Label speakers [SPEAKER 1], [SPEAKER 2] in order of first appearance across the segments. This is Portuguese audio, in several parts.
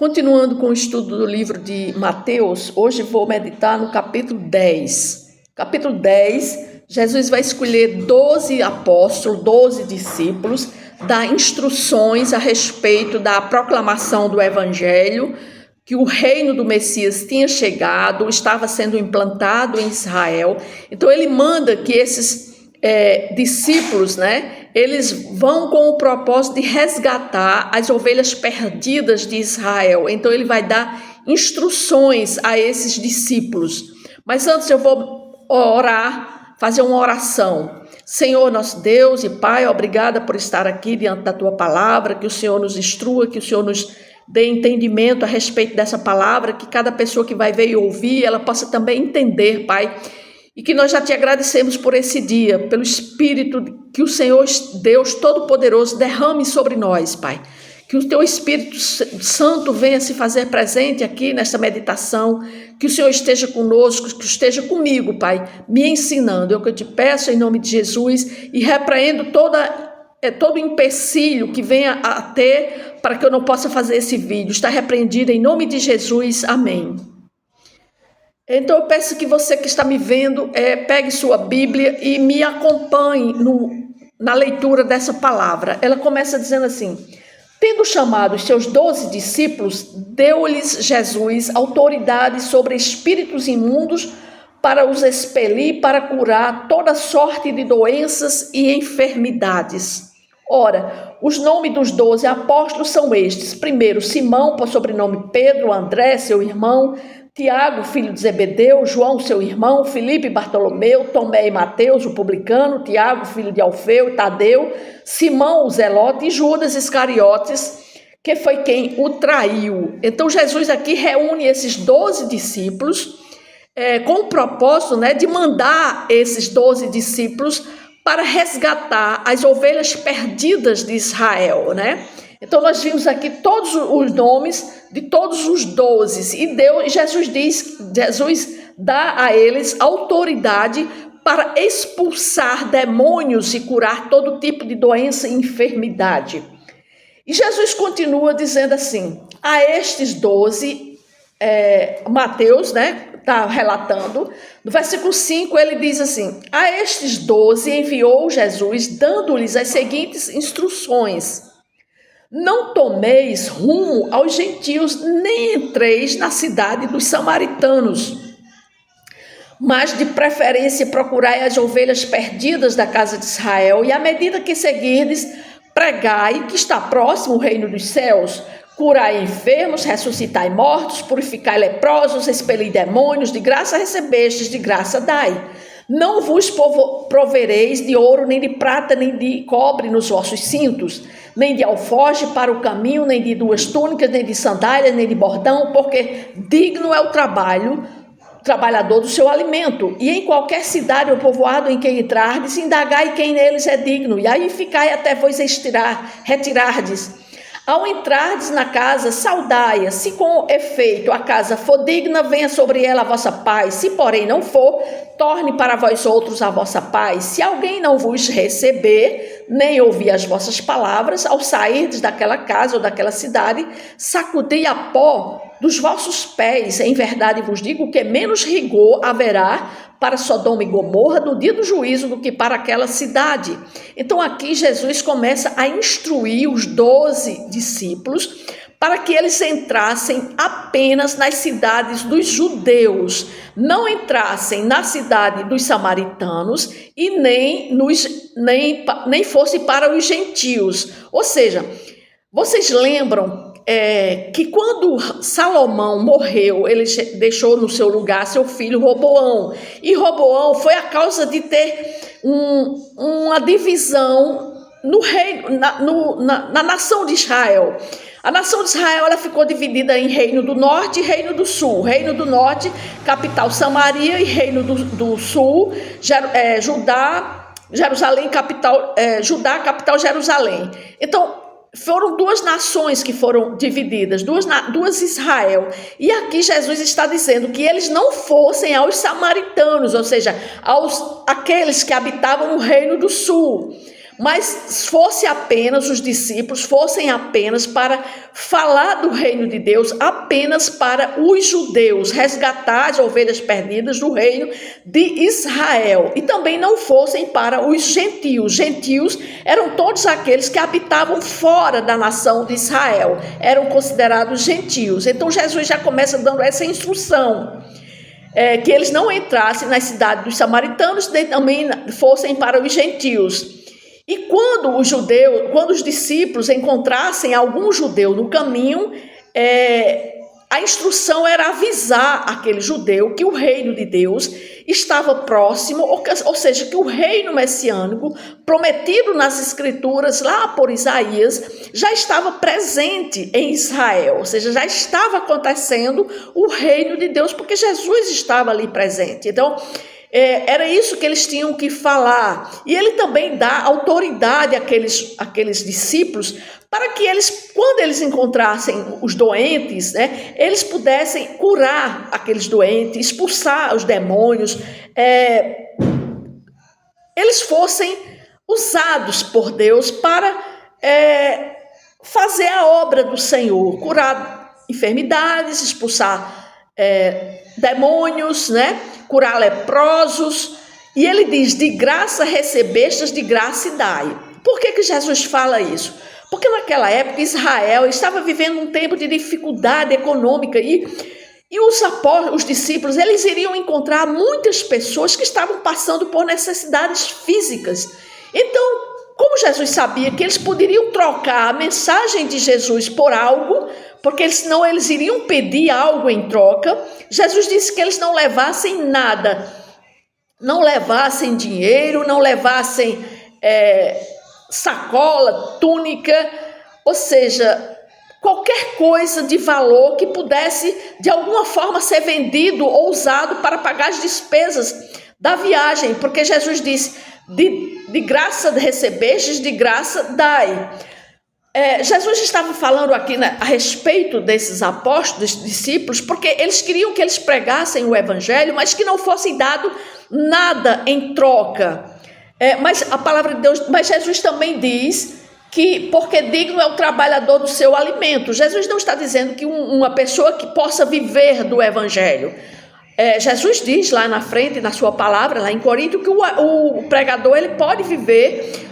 [SPEAKER 1] Continuando com o estudo do livro de Mateus, hoje vou meditar no capítulo 10. Capítulo 10, Jesus vai escolher 12 apóstolos, 12 discípulos, dar instruções a respeito da proclamação do evangelho, que o reino do Messias tinha chegado, estava sendo implantado em Israel. Então ele manda que esses discípulos, eles vão com o propósito de resgatar as ovelhas perdidas de Israel. Então ele vai dar instruções a esses discípulos. Mas antes eu vou orar, fazer uma oração. Senhor, nosso Deus e Pai, obrigada por estar aqui diante da Tua palavra, que o Senhor nos instrua, que o Senhor nos dê entendimento a respeito dessa palavra, que cada pessoa que vai ver e ouvir, ela possa também entender, Pai, e que nós já Te agradecemos por esse dia, pelo Espírito que o Senhor Deus Todo-Poderoso derrame sobre nós, Pai. Que o Teu Espírito Santo venha se fazer presente aqui nesta meditação, que o Senhor esteja conosco, que esteja comigo, Pai, me ensinando. Eu que Te peço em nome de Jesus e repreendo todo empecilho que venha a ter para que eu não possa fazer esse vídeo. Está repreendido em nome de Jesus. Amém. Então eu peço que você que está me vendo, pegue sua Bíblia e me acompanhe na leitura dessa palavra. Ela começa dizendo assim: tendo chamado os seus 12 discípulos, deu-lhes Jesus autoridade sobre espíritos imundos para os expelir, para curar toda sorte de doenças e enfermidades. Ora, os nomes dos 12 apóstolos são estes: primeiro, Simão, por sobrenome Pedro, André, seu irmão, Tiago, filho de Zebedeu, João, seu irmão, Filipe, Bartolomeu, Tomé e Mateus, o publicano, Tiago, filho de Alfeu e Tadeu, Simão, o Zelote, e Judas Iscariotes, que foi quem o traiu. Então Jesus aqui reúne esses 12 discípulos com o propósito de mandar esses 12 discípulos para resgatar as ovelhas perdidas de Israel, Então nós vimos aqui todos os nomes de todos os 12 e Jesus dá a eles autoridade para expulsar demônios e curar todo tipo de doença e enfermidade. E Jesus continua dizendo assim: a estes 12, Mateus, está relatando, no versículo 5 ele diz assim: a estes 12 enviou Jesus, dando-lhes as seguintes instruções: não tomeis rumo aos gentios, nem entreis na cidade dos samaritanos, mas de preferência procurai as ovelhas perdidas da casa de Israel, e à medida que seguirdes, pregai que está próximo o reino dos céus. Curai enfermos, ressuscitai mortos, purificai leprosos, expelir demônios, de graça recebestes, de graça dai. Não vos provereis de ouro, nem de prata, nem de cobre nos vossos cintos, nem de alforje para o caminho, nem de 2 túnicas, nem de sandálias, nem de bordão, porque digno é o trabalhador do seu alimento. E em qualquer cidade ou povoado em que entrardes, indagai quem neles é digno, e aí ficai até vos retirardes. Ao entrardes na casa, saudai-a. Se com efeito a casa for digna, venha sobre ela a vossa paz. Se porém não for, torne para vós outros a vossa paz. Se alguém não vos receber, nem ouvir as vossas palavras, ao sairdes daquela casa ou daquela cidade, sacudi a pó dos vossos pés. Em verdade vos digo que menos rigor haverá para Sodoma e Gomorra no dia do juízo do que para aquela cidade. Então aqui Jesus começa a instruir os 12 discípulos para que eles entrassem apenas nas cidades dos judeus, não entrassem na cidade dos samaritanos e nem fosse para os gentios. Ou seja, vocês lembram que quando Salomão morreu, ele deixou no seu lugar seu filho Roboão. E Roboão foi a causa de ter uma divisão no reino, na nação de Israel. A nação de Israel ela ficou dividida em Reino do Norte e Reino do Sul. Reino do Norte, capital Samaria, e Reino do Sul, Jerusalém, Judá, capital Jerusalém. Então, foram 2 nações que foram divididas, duas Israel. E aqui Jesus está dizendo que eles não fossem aos samaritanos, ou seja, aqueles que habitavam no Reino do Sul, mas os discípulos fossem apenas para falar do reino de Deus, apenas para os judeus, resgatar as ovelhas perdidas do reino de Israel, e também não fossem para os gentios. Gentios eram todos aqueles que habitavam fora da nação de Israel, eram considerados gentios. Então Jesus já começa dando essa instrução, que eles não entrassem na cidade dos samaritanos, nem também fossem para os gentios. E quando os discípulos encontrassem algum judeu no caminho, a instrução era avisar aquele judeu que o reino de Deus estava próximo, ou seja, que o reino messiânico, prometido nas escrituras lá por Isaías, já estava presente em Israel, ou seja, já estava acontecendo o reino de Deus, porque Jesus estava ali presente. Então, era isso que eles tinham que falar. E ele também dá autoridade àqueles discípulos para que eles, quando eles encontrassem os doentes, né, eles pudessem curar aqueles doentes, expulsar os demônios, eles fossem usados por Deus para fazer a obra do Senhor, curar enfermidades, expulsar demônios, né? Curar leprosos. E ele diz: de graça recebestes, de graça dai. Por que Jesus fala isso? Porque naquela época Israel estava vivendo um tempo de dificuldade econômica e os discípulos, eles iriam encontrar muitas pessoas que estavam passando por necessidades físicas. Então, como Jesus sabia que eles poderiam trocar a mensagem de Jesus por algo, porque senão eles iriam pedir algo em troca, Jesus disse que eles não levassem nada, não levassem dinheiro, não levassem sacola, túnica, ou seja, qualquer coisa de valor que pudesse de alguma forma ser vendido ou usado para pagar as despesas da viagem, porque Jesus disse: de graça recebestes, de graça dai. Jesus estava falando aqui, né, a respeito desses apóstolos, discípulos, porque eles queriam que eles pregassem o evangelho, mas que não fosse dado nada em troca. Mas a palavra de Deus, mas Jesus também diz que porque digno é o trabalhador do seu alimento. Jesus não está dizendo que uma pessoa que possa viver do evangelho. Jesus diz lá na frente, na sua palavra, lá em Corinto, que o pregador ele pode viver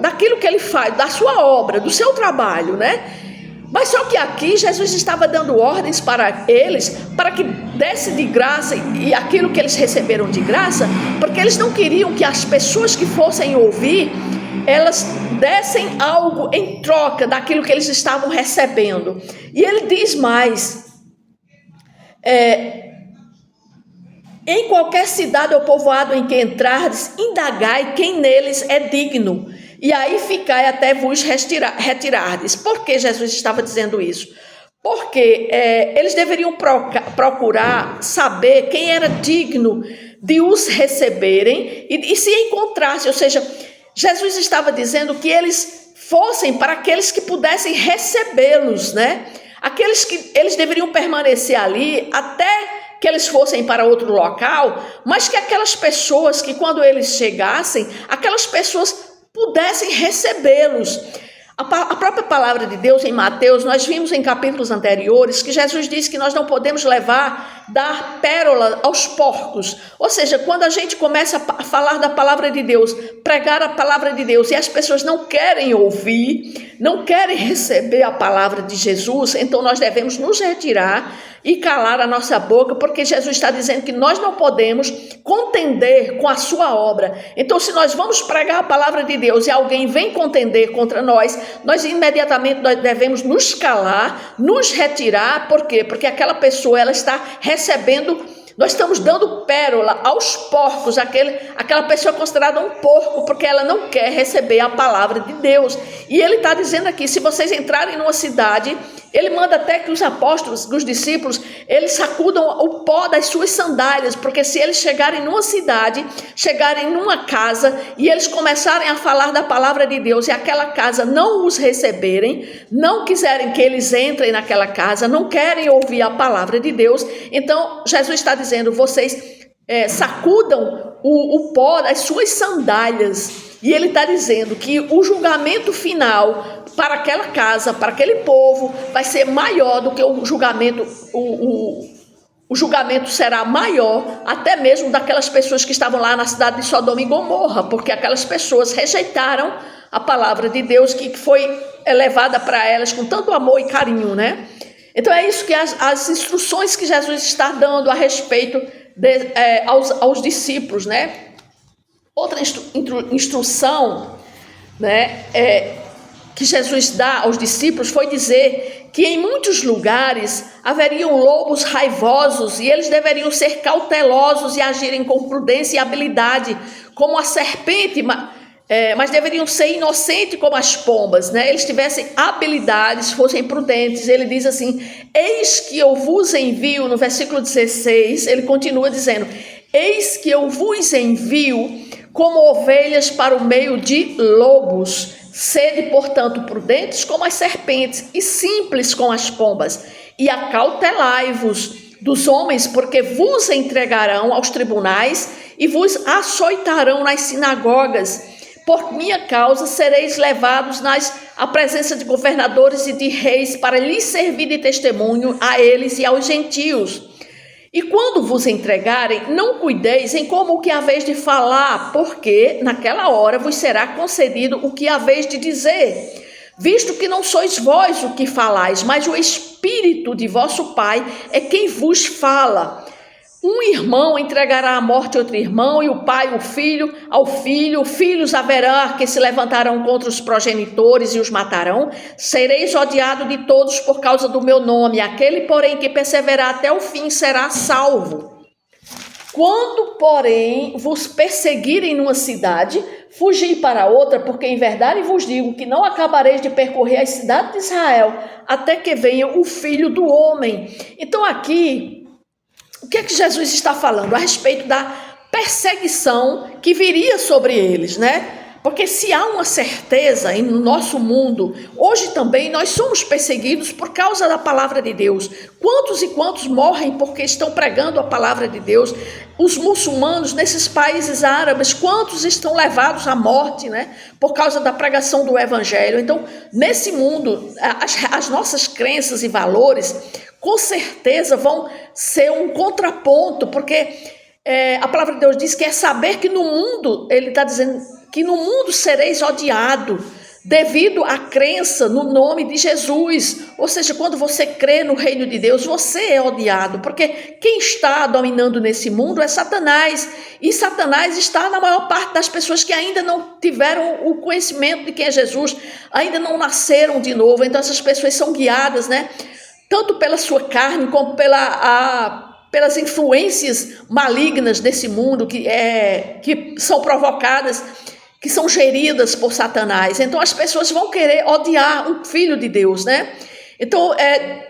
[SPEAKER 1] daquilo que ele faz, da sua obra, do seu trabalho, né? Mas só que aqui Jesus estava dando ordens para eles, para que desse de graça e aquilo que eles receberam de graça, porque eles não queriam que as pessoas que fossem ouvir, elas dessem algo em troca daquilo que eles estavam recebendo. E ele diz mais: em qualquer cidade ou povoado em que entrardes, indagai quem neles é digno, e aí ficai até vos retirardes. Por que Jesus estava dizendo isso? Porque eles deveriam procurar saber quem era digno de os receberem e se encontrassem, ou seja, Jesus estava dizendo que eles fossem para aqueles que pudessem recebê-los, né? Aqueles que eles deveriam permanecer ali até que eles fossem para outro local, mas que aquelas pessoas que quando eles chegassem, aquelas pessoas pudessem recebê-los. A própria palavra de Deus em Mateus, nós vimos em capítulos anteriores que Jesus disse que nós não podemos dar pérola aos porcos. Ou seja, quando a gente começa a falar da palavra de Deus, pregar a palavra de Deus, e as pessoas não querem ouvir, não querem receber a palavra de Jesus, então nós devemos nos retirar e calar a nossa boca, porque Jesus está dizendo que nós não podemos contender com a sua obra. Então, se nós vamos pregar a palavra de Deus e alguém vem contender contra nós imediatamente devemos nos calar, nos retirar. Por quê? Porque aquela pessoa ela está recebendo, nós estamos dando pérola aos porcos, aquela pessoa é considerada um porco, porque ela não quer receber a palavra de Deus. E ele está dizendo aqui, se vocês entrarem numa cidade, ele manda até que os apóstolos, os discípulos, eles sacudam o pó das suas sandálias, porque se eles chegarem numa cidade, chegarem numa casa, e eles começarem a falar da palavra de Deus, e aquela casa não os receberem, não quiserem que eles entrem naquela casa, não querem ouvir a palavra de Deus, então Jesus está dizendo, vocês sacudam o pó das suas sandálias. E ele está dizendo que o julgamento final para aquela casa, para aquele povo, vai ser maior do que o julgamento, o julgamento será maior até mesmo daquelas pessoas que estavam lá na cidade de Sodoma e Gomorra, porque aquelas pessoas rejeitaram a palavra de Deus que foi elevada para elas com tanto amor e carinho, né? Então é isso que as instruções que Jesus está dando a respeito aos discípulos, né? Outra instrução, né, que Jesus dá aos discípulos foi dizer que em muitos lugares haveriam lobos raivosos e eles deveriam ser cautelosos e agirem com prudência e habilidade, como a serpente, mas deveriam ser inocentes como as pombas, né? Eles tivessem habilidades, fossem prudentes. Ele diz assim: eis que eu vos envio, no versículo 16, ele continua dizendo: eis que eu vos envio como ovelhas para o meio de lobos. Sede, portanto, prudentes como as serpentes e simples como as pombas, e acautelai-vos dos homens, porque vos entregarão aos tribunais e vos açoitarão nas sinagogas. Por minha causa sereis levados à presença de governadores e de reis para lhes servir de testemunho a eles e aos gentios. E quando vos entregarem, não cuideis em como o que haveis de falar, porque naquela hora vos será concedido o que haveis de dizer, visto que não sois vós o que falais, mas o Espírito de vosso Pai é quem vos fala. Um irmão entregará à morte outro irmão, e o pai o filho ao filho. Filhos haverá que se levantarão contra os progenitores e os matarão. Sereis odiados de todos por causa do meu nome. Aquele, porém, que perseverar até o fim será salvo. Quando, porém, vos perseguirem numa cidade, fugi para outra, porque em verdade vos digo que não acabareis de percorrer as cidades de Israel, até que venha o Filho do Homem. Então aqui, o que é que Jesus está falando? A respeito da perseguição que viria sobre eles, né? Porque se há uma certeza no nosso mundo, hoje também nós somos perseguidos por causa da palavra de Deus. Quantos e quantos morrem porque estão pregando a palavra de Deus? Os muçulmanos nesses países árabes, quantos estão levados à morte, né? Por causa da pregação do evangelho. Então, nesse mundo, as nossas crenças e valores, com certeza vão ser um contraponto, porque a palavra de Deus diz que é saber que no mundo, ele está dizendo que no mundo sereis odiado devido à crença no nome de Jesus. Ou seja, quando você crê no reino de Deus, você é odiado, porque quem está dominando nesse mundo é Satanás, e Satanás está na maior parte das pessoas que ainda não tiveram o conhecimento de quem é Jesus, ainda não nasceram de novo. Então essas pessoas são guiadas, né, tanto pela sua carne como pelas influências malignas desse mundo que são provocadas, que são geridas por Satanás. Então as pessoas vão querer odiar um filho de Deus, né? Então,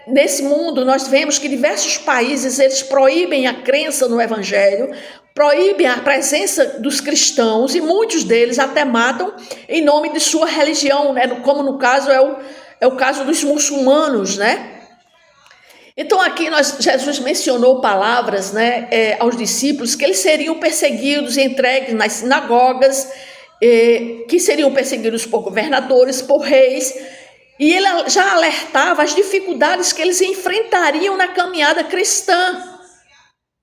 [SPEAKER 1] nesse mundo, nós vemos que diversos países, eles proíbem a crença no evangelho, proíbem a presença dos cristãos, e muitos deles até matam em nome de sua religião, né? Como no caso é o caso dos muçulmanos, né? Então aqui Jesus mencionou palavras, né, aos discípulos, que eles seriam perseguidos e entregues nas sinagogas, que seriam perseguidos por governadores, por reis, e ele já alertava as dificuldades que eles enfrentariam na caminhada cristã.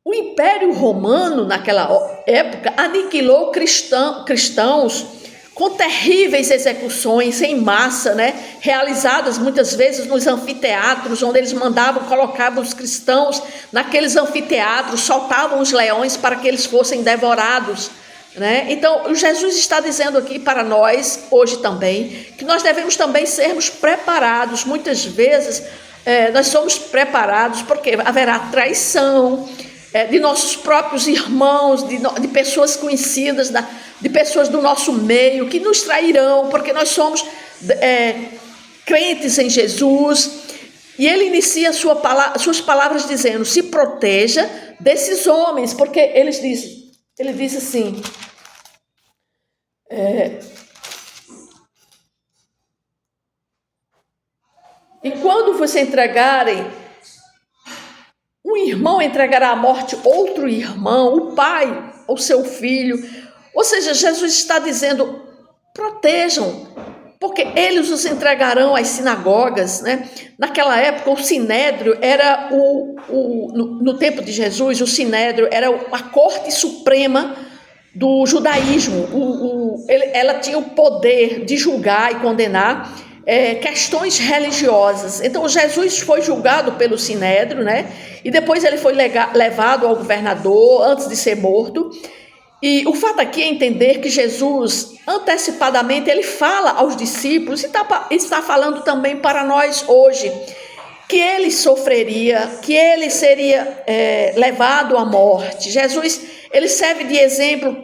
[SPEAKER 1] O Império Romano, naquela época, aniquilou cristãos com terríveis execuções em massa, né, realizadas muitas vezes nos anfiteatros, onde eles colocavam os cristãos naqueles anfiteatros, soltavam os leões para que eles fossem devorados, né? Então, Jesus está dizendo aqui para nós, hoje também, que nós devemos também sermos preparados. Muitas vezes, nós somos preparados porque haverá traição, de nossos próprios irmãos, de pessoas conhecidas, de pessoas do nosso meio, que nos trairão, porque nós somos crentes em Jesus. E ele inicia suas palavras dizendo: se proteja desses homens, porque ele diz assim, e quando você entregarem, um irmão entregará à morte outro irmão, o pai ou seu filho. Ou seja, Jesus está dizendo, protejam, porque eles os entregarão às sinagogas, né? Naquela época, o sinédrio era no tempo de Jesus, o sinédrio era a corte suprema do judaísmo. Ela tinha o poder de julgar e condenar questões religiosas. Então, Jesus foi julgado pelo sinédrio, né? E depois ele foi levado ao governador antes de ser morto. E o fato aqui é entender que Jesus, antecipadamente, ele fala aos discípulos, e está falando também para nós hoje, que ele sofreria, que ele seria levado à morte. Jesus, ele serve de exemplo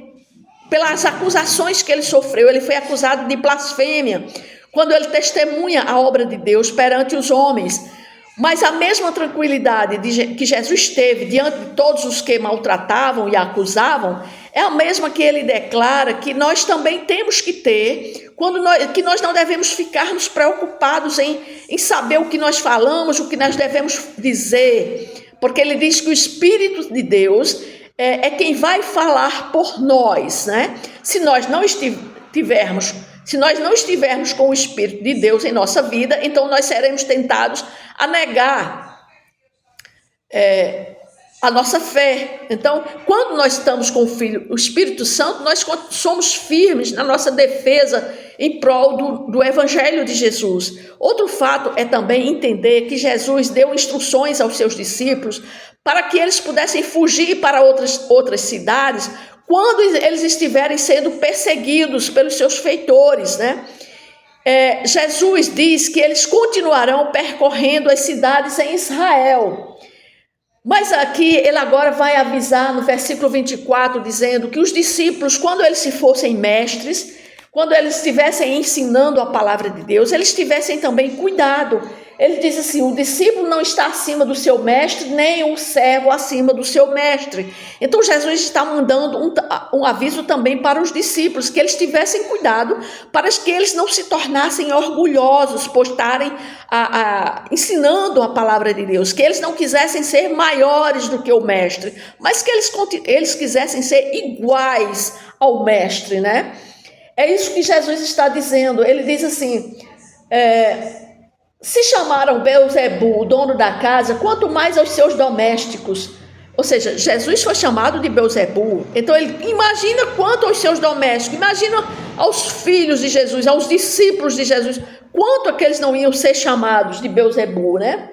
[SPEAKER 1] pelas acusações que ele sofreu. Ele foi acusado de blasfêmia, quando ele testemunha a obra de Deus perante os homens. Mas a mesma tranquilidade que Jesus teve diante de todos os que maltratavam e acusavam, é a mesma que ele declara que nós também temos que ter, que nós não devemos ficarmos preocupados em saber o que nós falamos, o que nós devemos dizer, porque ele diz que o Espírito de Deus é quem vai falar por nós, né? Se nós não estivermos com o Espírito de Deus em nossa vida, então nós seremos tentados a negar a nossa fé. Então, quando nós estamos com o Espírito Santo, nós somos firmes na nossa defesa em prol do Evangelho de Jesus. Outro fato é também entender que Jesus deu instruções aos seus discípulos para que eles pudessem fugir para outras cidades quando eles estiverem sendo perseguidos pelos seus feitores, né? Jesus diz que eles continuarão percorrendo as cidades em Israel. Mas aqui ele agora vai avisar no versículo 24, dizendo que os discípulos, quando eles se fossem mestres, quando eles estivessem ensinando a palavra de Deus, eles tivessem também cuidado. Ele diz assim: o discípulo não está acima do seu mestre, nem o servo acima do seu mestre. Então Jesus está mandando um aviso também para os discípulos, que eles tivessem cuidado para que eles não se tornassem orgulhosos por estarem ensinando a palavra de Deus, que eles não quisessem ser maiores do que o mestre, mas que eles quisessem ser iguais ao mestre, né? É isso que Jesus está dizendo. Ele diz assim: se chamaram Beelzebu, o dono da casa, quanto mais aos seus domésticos. Ou seja, Jesus foi chamado de Beelzebu. Então ele imagina quanto aos seus domésticos, imagina aos filhos de Jesus, aos discípulos de Jesus, quanto aqueles não iam ser chamados de Beelzebu, né?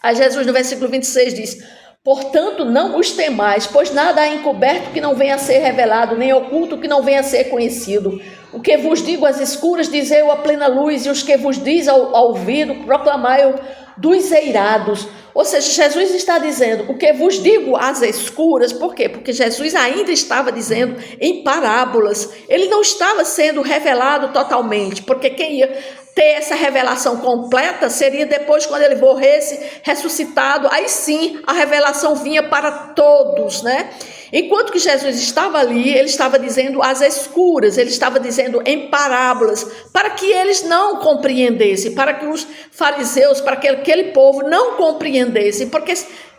[SPEAKER 1] Aí Jesus no versículo 26 diz: portanto não os temais, pois nada há encoberto que não venha a ser revelado, nem oculto que não venha a ser conhecido. O que vos digo às escuras, dizei-o à plena luz, e os que vos diz ao ouvido, proclamai-o dos eirados. Ou seja, Jesus está dizendo o que vos digo às escuras. Por quê? Porque Jesus ainda estava dizendo em parábolas. Ele não estava sendo revelado totalmente, porque quem ia ter essa revelação completa seria depois, quando ele morresse, ressuscitado. Aí sim a revelação vinha para todos, né? Enquanto que Jesus estava ali, ele estava dizendo às escuras, ele estava dizendo em parábolas, para que eles não compreendessem, para que os fariseus, para que aquele povo não compreendessem, porque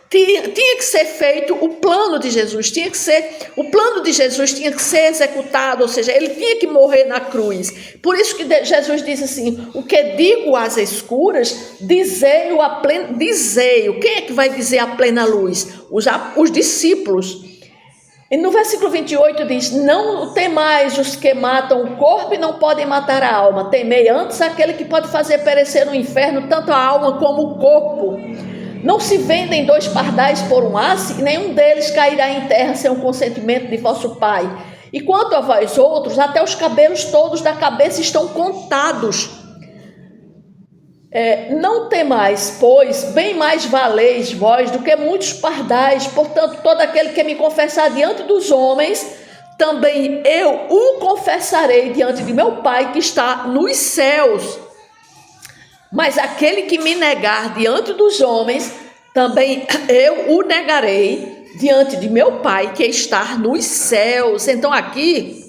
[SPEAKER 1] tinha que ser feito o plano de Jesus, o plano de Jesus tinha que ser executado, ou seja, ele tinha que morrer na cruz. Por isso que Jesus diz assim: o que digo às escuras, dizei-o a plena. Dizei-o. Quem é que vai dizer a plena luz? Os discípulos. E no versículo 28 diz: não temais os que matam o corpo e não podem matar a alma, temei antes aquele que pode fazer perecer no inferno tanto a alma como o corpo. Não se vendem 2 pardais por um asse, e nenhum deles cairá em terra sem o consentimento de vosso Pai. E quanto a vós outros, até os cabelos todos da cabeça estão contados. Não temais, pois bem mais valeis vós do que muitos pardais. Portanto, todo aquele que me confessar diante dos homens, também eu o confessarei diante de meu Pai que está nos céus. Mas aquele que me negar diante dos homens, também eu o negarei diante de meu Pai que está nos céus. Então aqui,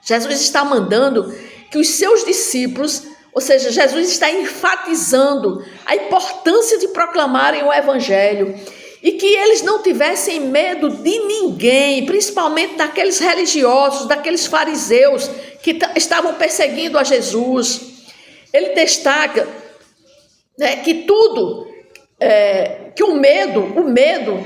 [SPEAKER 1] Jesus está mandando que os seus discípulos, ou seja, Jesus está enfatizando a importância de proclamarem o Evangelho. e que eles não tivessem medo de ninguém, principalmente daqueles religiosos, daqueles fariseus que estavam perseguindo a Jesus. Ele destaca, né, que que o medo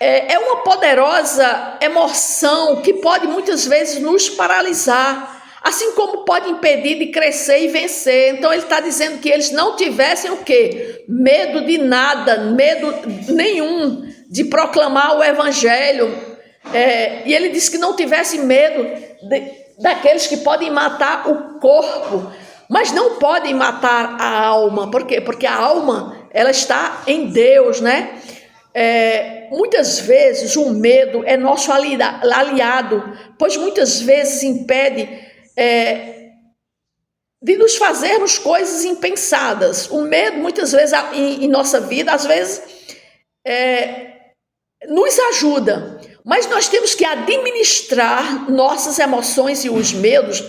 [SPEAKER 1] é uma poderosa emoção que pode muitas vezes nos paralisar, assim como pode impedir de crescer e vencer. Então ele está dizendo que eles não tivessem o quê? Medo de nada, medo nenhum de proclamar o evangelho. E ele diz que não tivessem medo daqueles que podem matar o corpo, mas não podem matar a alma. Por quê? Porque a alma, ela está em Deus, né? Muitas vezes o medo é nosso aliado, pois muitas vezes impede de nos fazermos coisas impensadas. O medo, muitas vezes, em nossa vida, às vezes, nos ajuda, mas nós temos que administrar nossas emoções e os medos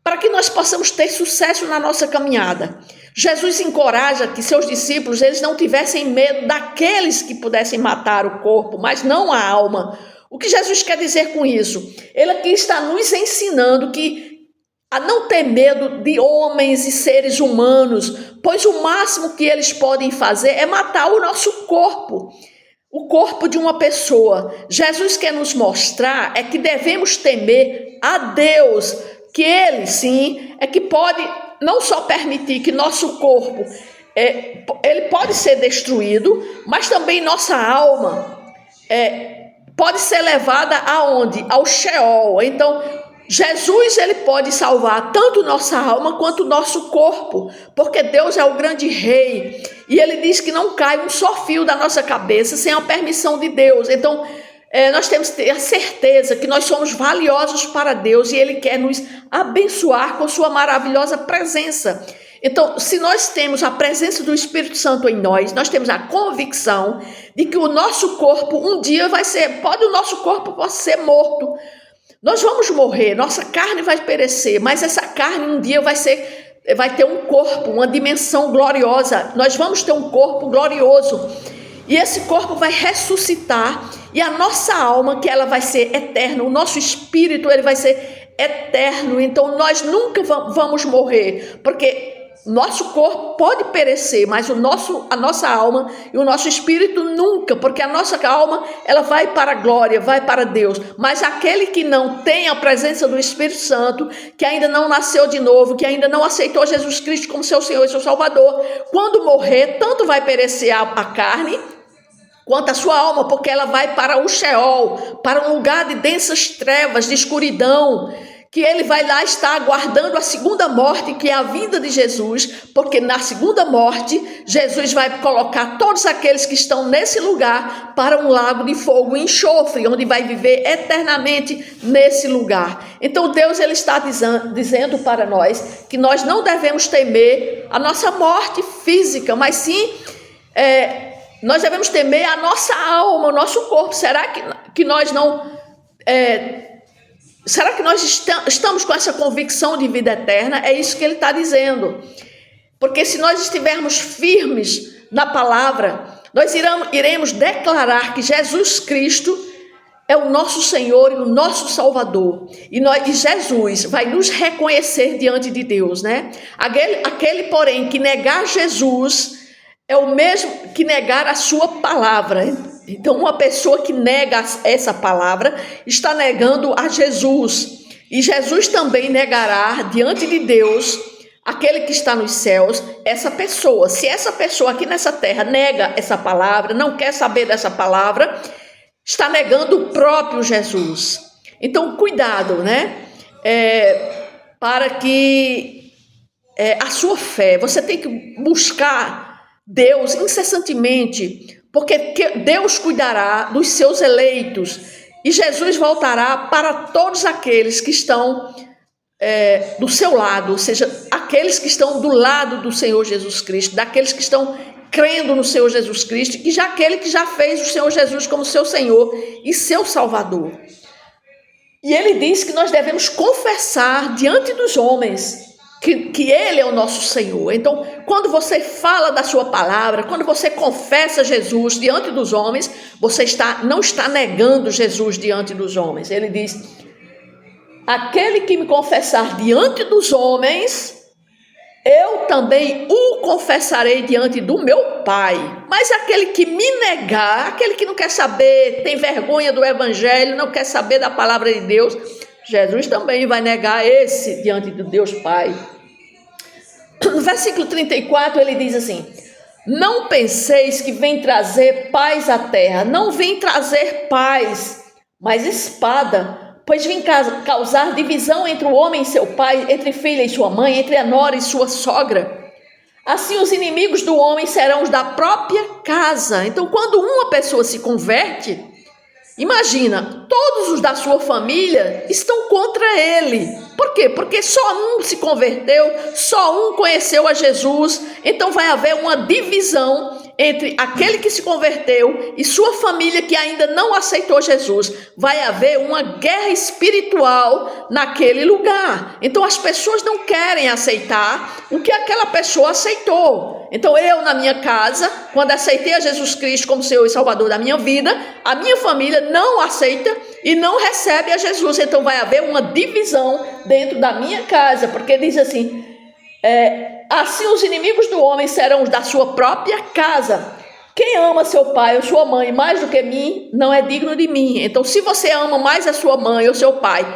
[SPEAKER 1] para que nós possamos ter sucesso na nossa caminhada. Jesus encoraja que seus discípulos eles não tivessem medo daqueles que pudessem matar o corpo, mas não a alma. O que Jesus quer dizer com isso? Ele aqui está nos ensinando a não ter medo de homens e seres humanos, pois o máximo que eles podem fazer é matar o nosso corpo, o corpo de uma pessoa. Jesus quer nos mostrar que devemos temer a Deus, que Ele, sim, que pode não só permitir que nosso corpo, ele pode ser destruído, mas também nossa alma pode ser levada aonde? Ao Sheol. Então, Jesus, ele pode salvar tanto nossa alma quanto nosso corpo, porque Deus é o grande rei, e ele diz que não cai um só fio da nossa cabeça sem a permissão de Deus. Então, nós temos que ter a certeza que nós somos valiosos para Deus e Ele quer nos abençoar com sua maravilhosa presença. Então, se nós temos a presença do Espírito Santo em nós, nós temos a convicção de que o nosso corpo um dia o nosso corpo pode ser morto. Nós vamos morrer, nossa carne vai perecer, mas essa carne um dia vai ter um corpo, uma dimensão gloriosa. Nós vamos ter um corpo glorioso. E esse corpo vai ressuscitar, e a nossa alma, que ela vai ser eterna, o nosso espírito, ele vai ser eterno. Então nós nunca vamos morrer, porque nosso corpo pode perecer, mas a nossa alma e o nosso espírito nunca, porque a nossa alma, ela vai para a glória, vai para Deus. Mas aquele que não tem a presença do Espírito Santo, que ainda não nasceu de novo, que ainda não aceitou Jesus Cristo como seu Senhor e seu Salvador, quando morrer, tanto vai perecer a carne quanto a sua alma, porque ela vai para o Sheol, para um lugar de densas trevas, de escuridão, que ele vai lá estar aguardando a segunda morte, que é a vinda de Jesus, porque na segunda morte, Jesus vai colocar todos aqueles que estão nesse lugar para um lago de fogo e enxofre, onde vai viver eternamente nesse lugar. Então Deus, ele está dizendo para nós que nós não devemos temer a nossa morte física, mas sim nós devemos temer a nossa alma, o nosso corpo. Será que nós não... será que nós estamos com essa convicção de vida eterna? É isso que ele está dizendo. Porque se nós estivermos firmes na palavra, nós iremos declarar que Jesus Cristo é o nosso Senhor e o nosso Salvador. E Jesus vai nos reconhecer diante de Deus, né? Aquele, porém, que negar Jesus é o mesmo que negar a sua palavra. Então, uma pessoa que nega essa palavra está negando a Jesus. E Jesus também negará diante de Deus, aquele que está nos céus, essa pessoa. Se essa pessoa aqui nessa terra nega essa palavra, não quer saber dessa palavra, está negando o próprio Jesus. Então, cuidado, né? Para que a sua fé, você tem que buscar Deus incessantemente, porque Deus cuidará dos seus eleitos, e Jesus voltará para todos aqueles que estão do seu lado, ou seja, aqueles que estão do lado do Senhor Jesus Cristo, daqueles que estão crendo no Senhor Jesus Cristo, e aquele que já fez o Senhor Jesus como seu Senhor e seu Salvador. E ele diz que nós devemos confessar diante dos homens que Ele é o nosso Senhor. Então, quando você fala da sua palavra, quando você confessa Jesus diante dos homens, você não está negando Jesus diante dos homens. Ele diz: aquele que me confessar diante dos homens, eu também o confessarei diante do meu Pai. Mas aquele que me negar, aquele que não quer saber, tem vergonha do Evangelho, não quer saber da palavra de Deus, Jesus também vai negar esse diante de Deus Pai. No versículo 34 ele diz assim: não penseis que vem trazer paz à terra. Não vem trazer paz, mas espada. Pois vim causar divisão entre o homem e seu pai, entre filha e sua mãe, entre a nora e sua sogra. Assim os inimigos do homem serão os da própria casa. Então, quando uma pessoa se converte, imagina, todos os da sua família estão contra ele. Por quê? Porque só um se converteu, só um conheceu a Jesus. Então vai haver uma divisão entre aquele que se converteu e sua família que ainda não aceitou Jesus. Vai haver uma guerra espiritual naquele lugar. Então as pessoas não querem aceitar o que aquela pessoa aceitou. Então eu, na minha casa, quando aceitei a Jesus Cristo como Senhor e Salvador da minha vida, a minha família não aceita e não recebe a Jesus. Então vai haver uma divisão dentro da minha casa, porque diz assim: assim os inimigos do homem serão os da sua própria casa. Quem ama seu pai ou sua mãe mais do que mim, não é digno de mim. Então, se você ama mais a sua mãe ou seu pai,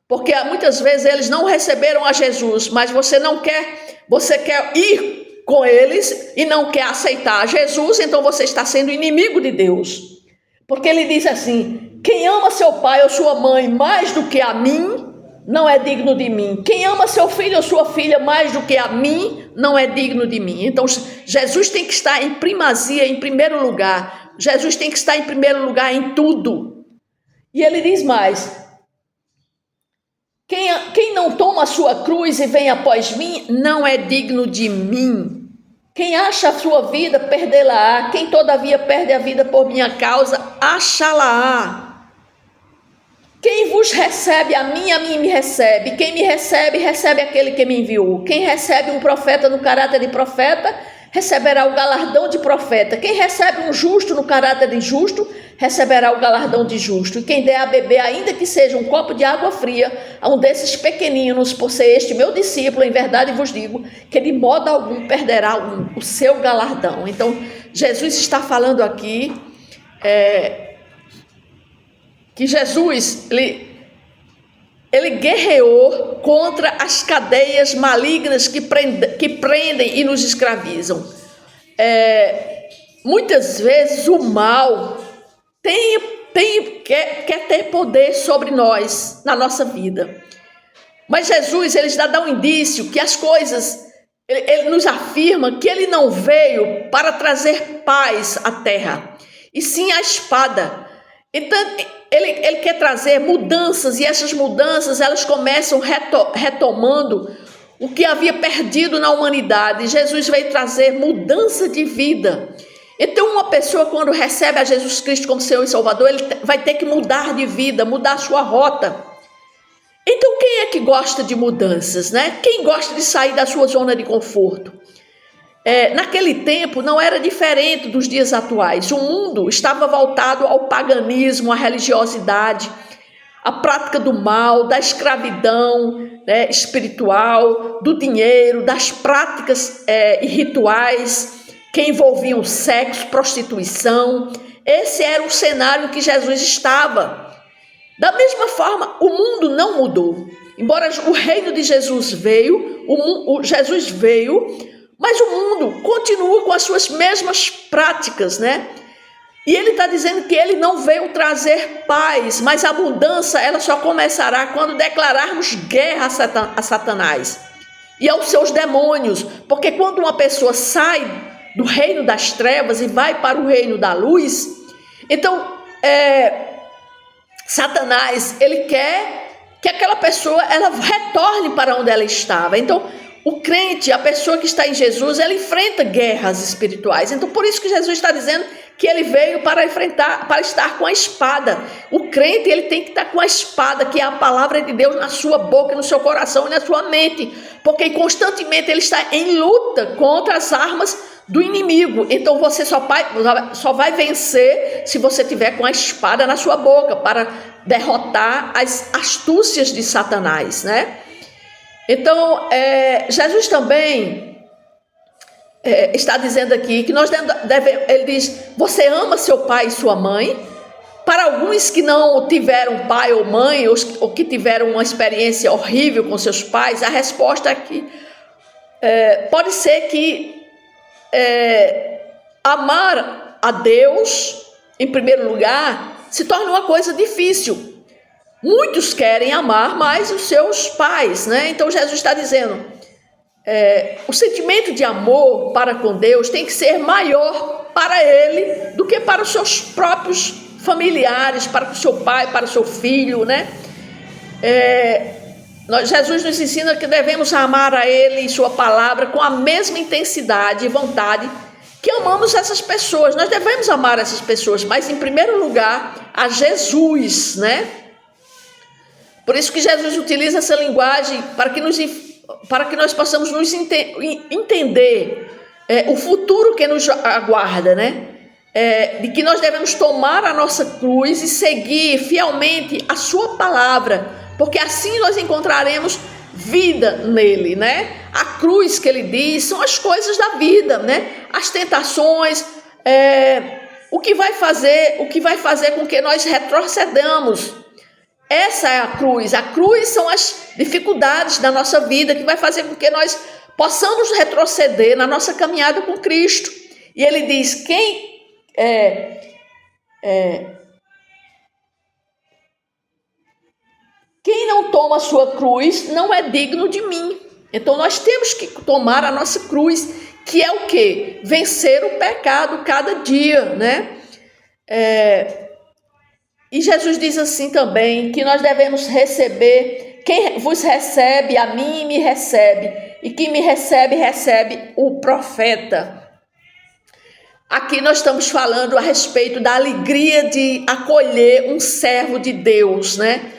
[SPEAKER 1] porque muitas vezes eles não receberam a Jesus, mas você quer ir com eles e não quer aceitar Jesus, então você está sendo inimigo de Deus. Porque ele diz assim: quem ama seu pai ou sua mãe mais do que a mim, não é digno de mim. Quem ama seu filho ou sua filha mais do que a mim, não é digno de mim. Então, Jesus tem que estar em primazia, em primeiro lugar. Jesus tem que estar em primeiro lugar em tudo. E ele diz mais: quem não toma a sua cruz e vem após mim, não é digno de mim. Quem acha a sua vida, perdê-la-á. Quem todavia perde a vida por minha causa, achá-la-á. Quem vos recebe a mim me recebe. Quem me recebe, recebe aquele que me enviou. Quem recebe um profeta no caráter de profeta, receberá o galardão de profeta. Quem recebe um justo no caráter de justo, receberá o galardão de justo. E quem der a beber, ainda que seja um copo de água fria, a um desses pequeninos, por ser este meu discípulo, em verdade vos digo, que de modo algum perderá o seu galardão. Então, Jesus está falando aqui que Jesus, ele guerreou contra as cadeias malignas que prendem e nos escravizam. Muitas vezes o mal quer ter poder sobre nós, na nossa vida. Mas Jesus, ele já dá um indício que as coisas, ele nos afirma que ele não veio para trazer paz à terra, e sim a espada. Então, ele quer trazer mudanças, e essas mudanças, elas começam retomando o que havia perdido na humanidade. Jesus veio trazer mudança de vida. Então, uma pessoa, quando recebe a Jesus Cristo como Senhor e Salvador, ele vai ter que mudar de vida, mudar a sua rota. Então, quem é que gosta de mudanças, né? Quem gosta de sair da sua zona de conforto? Naquele tempo não era diferente dos dias atuais. O mundo estava voltado ao paganismo, à religiosidade, à prática do mal, da escravidão, né, espiritual, do dinheiro, das práticas e rituais que envolviam sexo, prostituição. Esse era o cenário em que Jesus estava. Da mesma forma, o mundo não mudou. Embora o reino de Jesus veio, Jesus veio, mas o mundo continua com as suas mesmas práticas, né? E ele está dizendo que ele não veio trazer paz, mas a mudança ela só começará quando declararmos guerra a Satanás e aos seus demônios. Porque quando uma pessoa sai do reino das trevas e vai para o reino da luz, então Satanás, ele quer que aquela pessoa ela retorne para onde ela estava. Então, o crente, a pessoa que está em Jesus, ela enfrenta guerras espirituais. Então, por isso que Jesus está dizendo que ele veio para enfrentar, para estar com a espada. O crente, ele tem que estar com a espada, que é a palavra de Deus, na sua boca, no seu coração e na sua mente, porque constantemente ele está em luta contra as armas do inimigo. Então você só vai vencer se você tiver com a espada na sua boca, para derrotar as astúcias de Satanás, né? Então, Jesus também está dizendo aqui que nós devemos, ele diz, você ama seu pai e sua mãe. Para alguns que não tiveram pai ou mãe, ou que tiveram uma experiência horrível com seus pais, a resposta é que pode ser que amar a Deus, em primeiro lugar, se torne uma coisa difícil. Muitos querem amar mais os seus pais, né? Então Jesus está dizendo, o sentimento de amor para com Deus tem que ser maior para ele do que para os seus próprios familiares, para o seu pai, para o seu filho, né? Jesus nos ensina que devemos amar a ele e sua palavra com a mesma intensidade e vontade que amamos essas pessoas. Nós devemos amar essas pessoas, mas em primeiro lugar a Jesus, né? Por isso que Jesus utiliza essa linguagem para que nós possamos nos entender o futuro que nos aguarda, né? De que nós devemos tomar a nossa cruz e seguir fielmente a sua palavra, porque assim nós encontraremos vida nele, né? A cruz que ele diz são as coisas da vida, né? As tentações, o que vai fazer com que nós retrocedamos. Essa é a cruz. A cruz são as dificuldades da nossa vida que vai fazer com que nós possamos retroceder na nossa caminhada com Cristo. E ele diz, quem não toma a sua cruz não é digno de mim. Então nós temos que tomar a nossa cruz, que é o quê? Vencer o pecado cada dia, né? E Jesus diz assim também, que nós devemos receber, quem vos recebe, a mim me recebe, e quem me recebe, recebe o profeta. Aqui nós estamos falando a respeito da alegria de acolher um servo de Deus, né?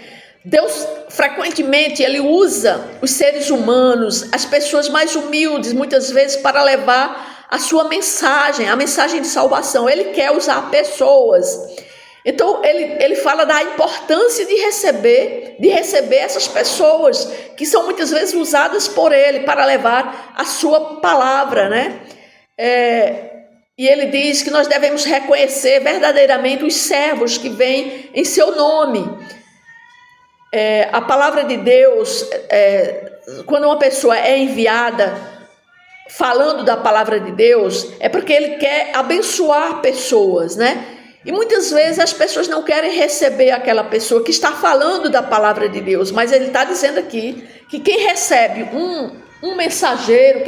[SPEAKER 1] Deus, frequentemente, ele usa os seres humanos, as pessoas mais humildes, muitas vezes, para levar a sua mensagem, a mensagem de salvação. Ele quer usar pessoas. Então, ele fala da importância de receber essas pessoas que são muitas vezes usadas por ele para levar a sua palavra, né? E ele diz que nós devemos reconhecer verdadeiramente os servos que vêm em seu nome. A palavra de Deus, quando uma pessoa é enviada falando da palavra de Deus, é porque ele quer abençoar pessoas, né? E muitas vezes as pessoas não querem receber aquela pessoa que está falando da palavra de Deus, mas ele está dizendo aqui que quem recebe um mensageiro,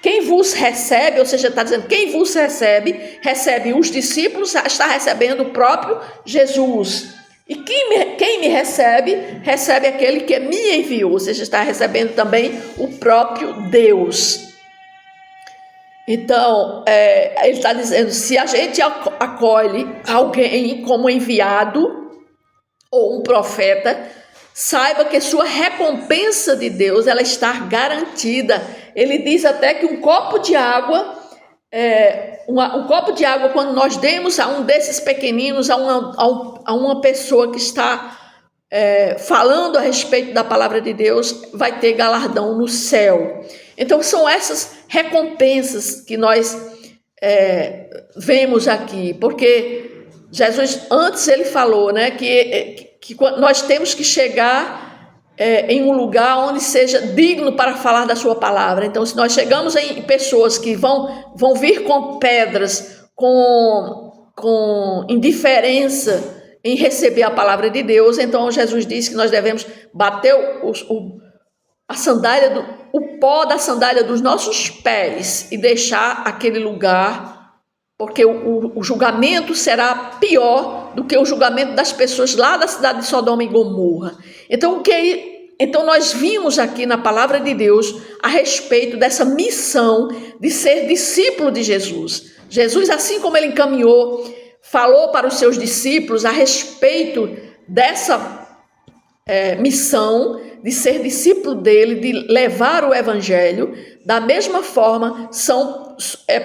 [SPEAKER 1] quem vos recebe, ou seja, está dizendo quem vos recebe os discípulos, está recebendo o próprio Jesus. E quem me recebe, recebe aquele que me enviou, ou seja, está recebendo também o próprio Deus. Então, ele está dizendo, se a gente acolhe alguém como enviado ou um profeta, saiba que sua recompensa de Deus, ela está garantida. Ele diz até que um copo de água, quando nós demos a um desses pequeninos, a uma pessoa que está falando a respeito da palavra de Deus, vai ter galardão no céu. Então são essas recompensas que nós vemos aqui, porque Jesus antes ele falou, né, que nós temos que chegar em um lugar onde seja digno para falar da sua palavra. Então, se nós chegamos em pessoas que vão vir com pedras, com indiferença em receber a palavra de Deus, então Jesus disse que nós devemos bater o pó da sandália dos nossos pés e deixar aquele lugar, porque o julgamento será pior do que o julgamento das pessoas lá da cidade de Sodoma e Gomorra. Então nós vimos aqui na palavra de Deus a respeito dessa missão de ser discípulo de Jesus. Jesus, assim como ele encaminhou, falou para os seus discípulos a respeito dessa missão de ser discípulo dele, de levar o evangelho, da mesma forma são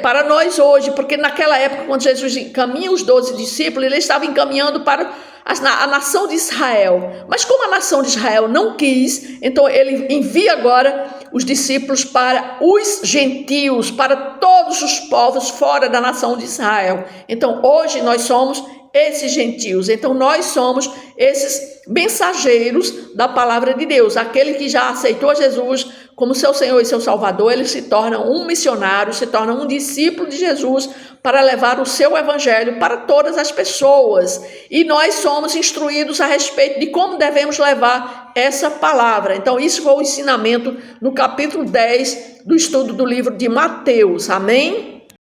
[SPEAKER 1] para nós hoje, porque naquela época, quando Jesus encaminha os 12 discípulos, ele estava encaminhando para a nação de Israel, mas como a nação de Israel não quis, então ele envia agora os discípulos para os gentios, para todos os povos fora da nação de Israel. Então hoje nós somos esses gentios, então nós somos esses mensageiros da palavra de Deus. Aquele que já aceitou Jesus como seu Senhor e seu Salvador, ele se torna um missionário, se torna um discípulo de Jesus para levar o seu evangelho para todas as pessoas. E nós somos instruídos a respeito de como devemos levar essa palavra. Então isso foi o ensinamento no capítulo 10 do estudo do livro de Mateus. Amém?